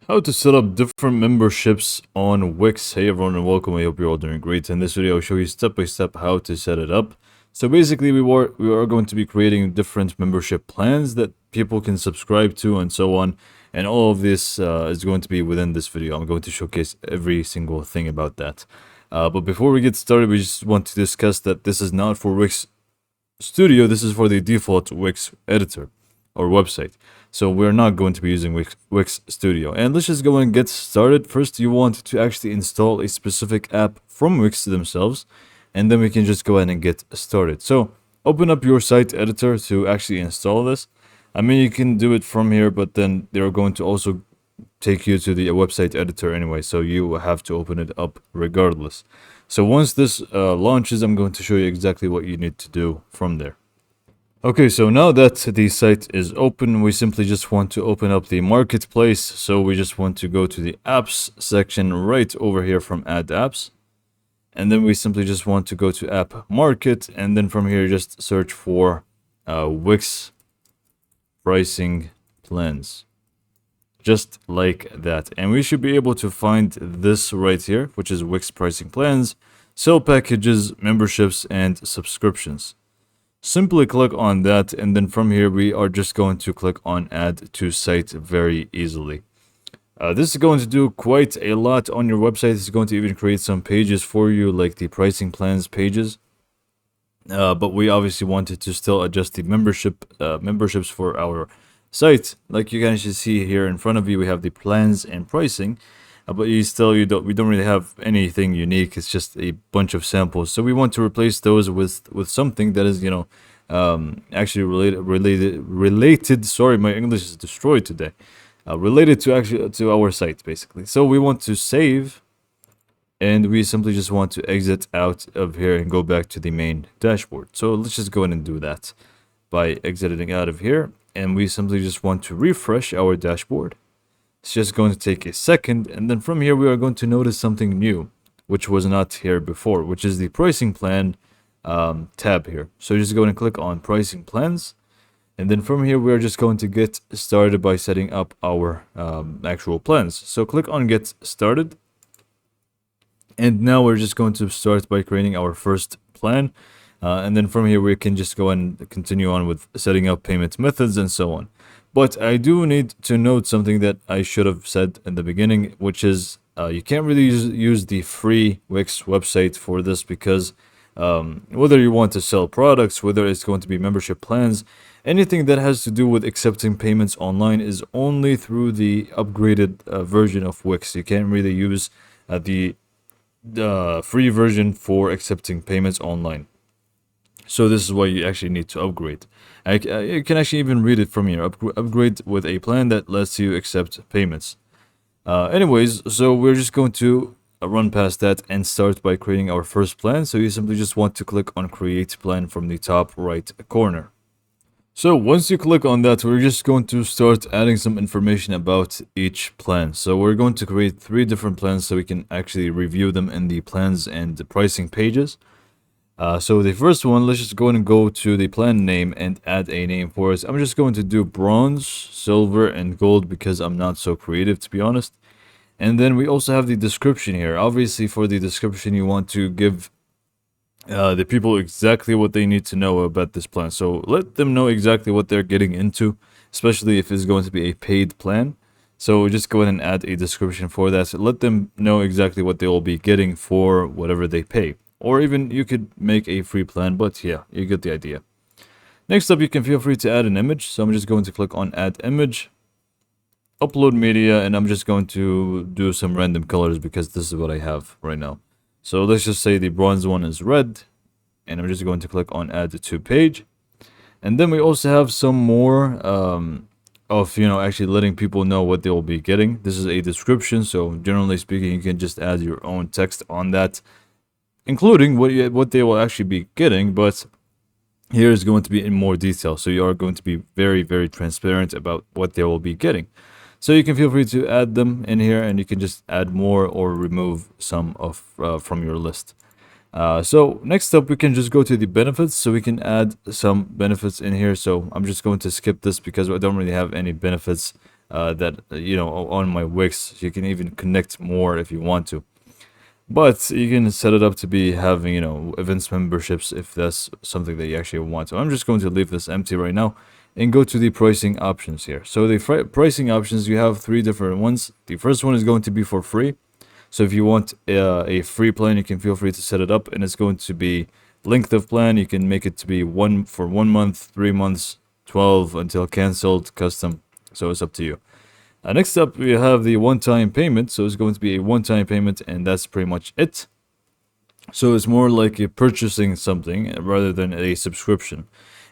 How to set up different memberships on Wix. Hey everyone and welcome. I hope you're all doing great. In this video, I'll show you step by step how to set it up. So basically, we are going to be creating different membership plans that people can subscribe to and so on. And all of this is going to be within this video. I'm going to showcase every single thing about that. But before we get started, we just want to discuss that this is not for Wix Studio. This is for the default Wix editor or website. So we're not going to be using Wix Studio. And let's just go and get started. First, you want to actually install a specific app from Wix themselves, and then we can just go ahead and get started. So open up your site editor to actually install this. I mean, you can do it from here, but then they're going to also take you to the website editor anyway, so you have to open it up regardless. So once this launches, I'm going to show you exactly what you need to do from there. Okay, so now that the site is open, we simply just want to open up the marketplace. So we just want to go to the apps section right over here from add apps. And then we simply just want to go to app market. And then from here, just search for Wix pricing plans. Just like that. And we should be able to find this right here, which is Wix pricing plans, sale packages, memberships, and subscriptions. Simply click on that, and then from here we are just going to click on add to site very easily. This is going to do quite a lot on your website. It's going to even create some pages for you, like the pricing plans pages. But we obviously wanted to still adjust the memberships for our site. Like you can actually see here in front of you, we have the plans and pricing. But we don't really have anything unique. It's just a bunch of samples. So we want to replace those with something that is, actually related. Sorry, my English is destroyed today. Related to our site basically. So we want to save, and we simply just want to exit out of here and go back to the main dashboard. So let's just go ahead and do that by exiting out of here, and we simply just want to refresh our dashboard. It's just going to take a second, and then from here we are going to notice something new, which was not here before, which is the pricing plan tab here. So just go and click on pricing plans, and then from here we are just going to get started by setting up our actual plans. So click on get started, and now we're just going to start by creating our first plan, and then from here we can just go and continue on with setting up payment methods and so on. But I do need to note something that I should have said in the beginning, which is you can't really use the free Wix website for this, because whether you want to sell products, whether it's going to be membership plans, anything that has to do with accepting payments online is only through the upgraded version of Wix. You can't really use the free version for accepting payments online. So this is why you actually need to upgrade. You can actually even read it from here. Upgrade with a plan that lets you accept payments. Anyways, so we're just going to run past that and start by creating our first plan. So you simply just want to click on create plan from the top right corner. So once you click on that, we're just going to start adding some information about each plan. So we're going to create 3 different plans so we can actually review them in the plans and the pricing pages. So the first one, let's just go and go to the plan name and add a name for us. I'm just going to do bronze, silver, and gold because I'm not so creative, to be honest. And then we also have the description here. Obviously, for the description, you want to give the people exactly what they need to know about this plan. So let them know exactly what they're getting into, especially if it's going to be a paid plan. So just go ahead and add a description for that. So let them know exactly what they will be getting for whatever they pay. Or even you could make a free plan, but yeah, you get the idea. Next up, you can feel free to add an image. So I'm just going to click on add image, upload media, and I'm just going to do some random colors because this is what I have right now. So let's just say the bronze one is red, and I'm just going to click on add to page. And then we also have some more of, actually letting people know what they will be getting. This is a description, so generally speaking, you can just add your own text on that, including what they will actually be getting, but here is going to be in more detail. So you are going to be very, very transparent about what they will be getting. So you can feel free to add them in here, and you can just add more or remove some of from your list. So next up, we can just go to the benefits. So we can add some benefits in here. So I'm just going to skip this because I don't really have any benefits that you know, on my Wix. You can even connect more if you want to. But you can set it up to be having, you know, events memberships if that's something that you actually want. So I'm just going to leave this empty right now and go to the pricing options here. So the pricing options, you have three different ones. The first one is going to be for free. So if you want a free plan, you can feel free to set it up, and it's going to be length of plan. You can make it to be for 1 month, 3 months, 12 until canceled, custom. So it's up to you. Next up, we have the one-time payment. So it's going to be a one-time payment, and that's pretty much it. So it's more like you're purchasing something rather than a subscription.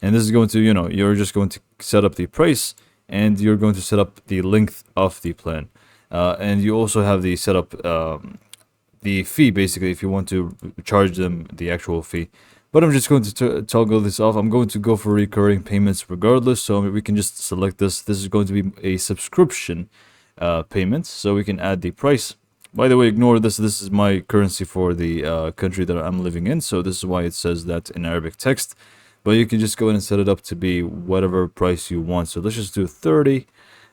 And this is going to, you know, you're just going to set up the price, and you're going to set up the length of the plan. And you also have the setup, the fee, basically, if you want to charge them the actual fee. But I'm just going to toggle this off. I'm going to go for recurring payments regardless. So we can just select this. This is going to be a subscription payment. So we can add the price. By the way, ignore this. This is my currency for the country that I'm living in. So this is why it says that in Arabic text. But you can just go in and set it up to be whatever price you want. So let's just do 30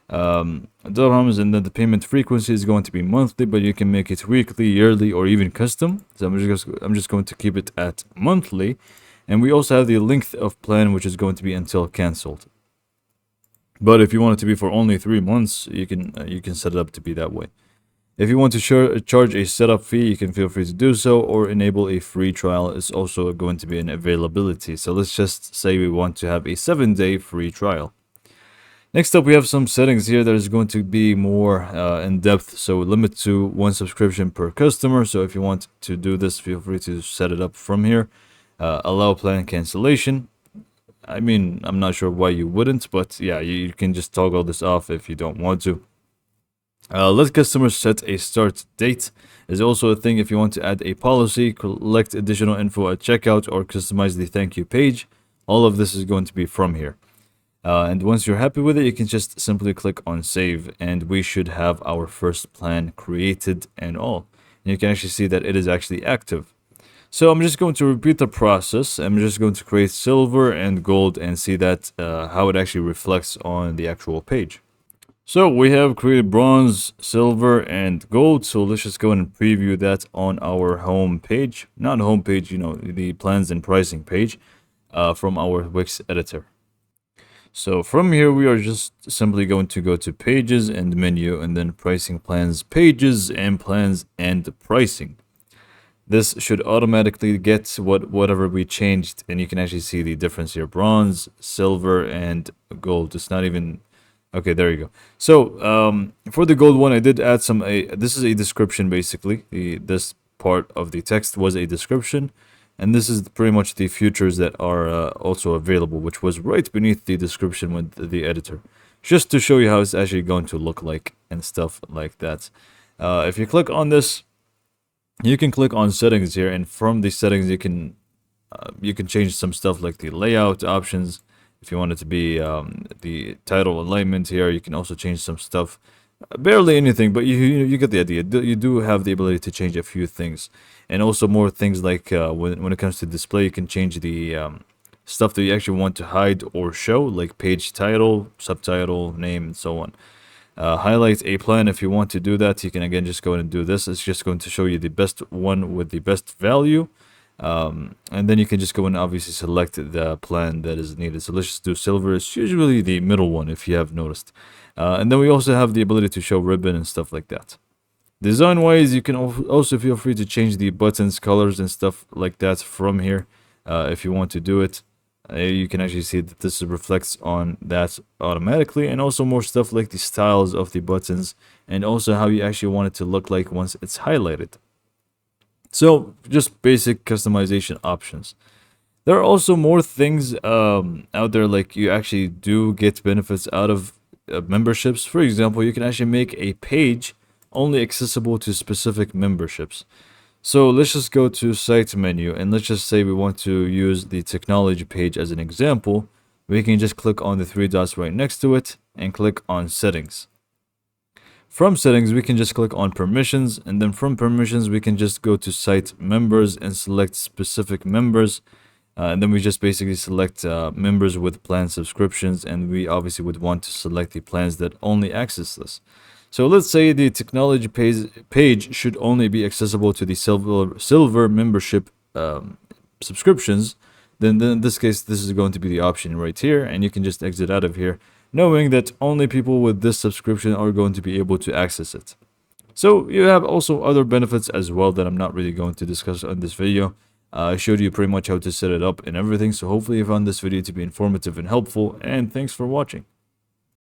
dirhams, and then the payment frequency is going to be monthly, but you can make it weekly, yearly, or even custom. So I'm just going to keep it at monthly. And we also have the length of plan, which is going to be until canceled. But if you want it to be for only 3 months, you can set it up to be that way. If you want to charge a setup fee, you can feel free to do so, or enable a free trial. It's also going to be an availability. So let's just say we want to have a 7-day free trial. Next up, we have some settings here that is going to be more in depth. So limit to 1 subscription per customer. So if you want to do this, feel free to set it up from here. Allow plan cancellation. I mean, I'm not sure why you wouldn't, but yeah, you can just toggle this off if you don't want to. Let customers set a start date is also a thing if you want to add a policy, collect additional info at checkout, or customize the thank you page. All of this is going to be from here. And once you're happy with it, you can just simply click on save, and we should have our first plan created and all. And you can actually see that it is actually active. So I'm just going to repeat the process. I'm just going to create silver and gold and see that how it actually reflects on the actual page. So we have created bronze, silver, and gold. So let's just go and preview that on our home page. Not home page, you know, the plans and pricing page from our Wix editor. So from here, we are just simply going to go to pages and menu, and then pricing plans, pages and plans and pricing. This should automatically get whatever we changed, and you can actually see the difference here: bronze, silver, and gold. It's not even okay. There you go. So for the gold one, I did add some. This is a description basically. This part of the text was a description. And this is pretty much the features that are also available, which was right beneath the description with the editor. Just to show you how it's actually going to look like and stuff like that. If you click on this, you can click on settings here, and from the settings you can change some stuff like the layout options. If you want it to be the title alignment here, you can also change some stuff. Barely anything, but you get the idea. You do have the ability to change a few things, and also more things like when it comes to display, you can change the stuff that you actually want to hide or show, like page title, subtitle, name, and so on. Highlight a plan. If you want to do that, you can again just go in and do this. It's just going to show you the best one with the best value, and then you can just go and obviously select the plan that is needed. So let's just do silver. It's usually the middle one, if you have noticed. And then we also have the ability to show ribbon and stuff like that. Design wise, you can also feel free to change the buttons, colors, and stuff like that from here if you want to do it. You can actually see that this reflects on that automatically, and also more stuff like the styles of the buttons, and also how you actually want it to look like once it's highlighted. So just basic customization options. There are also more things out there, like you actually do get benefits out of memberships. For example, you can actually make a page only accessible to specific memberships. So let's just go to site menu, and let's just say we want to use the technology page as an example. We can just click on the 3 dots right next to it and click on settings. From settings, we can just click on permissions, and then from permissions, we can just go to site members and select specific members. And then we just basically select members with plan subscriptions, and we obviously would want to select the plans that only access this. So let's say the technology page should only be accessible to the silver membership subscriptions. Then in this case, this is going to be the option right here, and you can just exit out of here, knowing that only people with this subscription are going to be able to access it. So you have also other benefits as well that I'm not really going to discuss on this video. I showed you pretty much how to set it up and everything, so hopefully you found this video to be informative and helpful, and thanks for watching.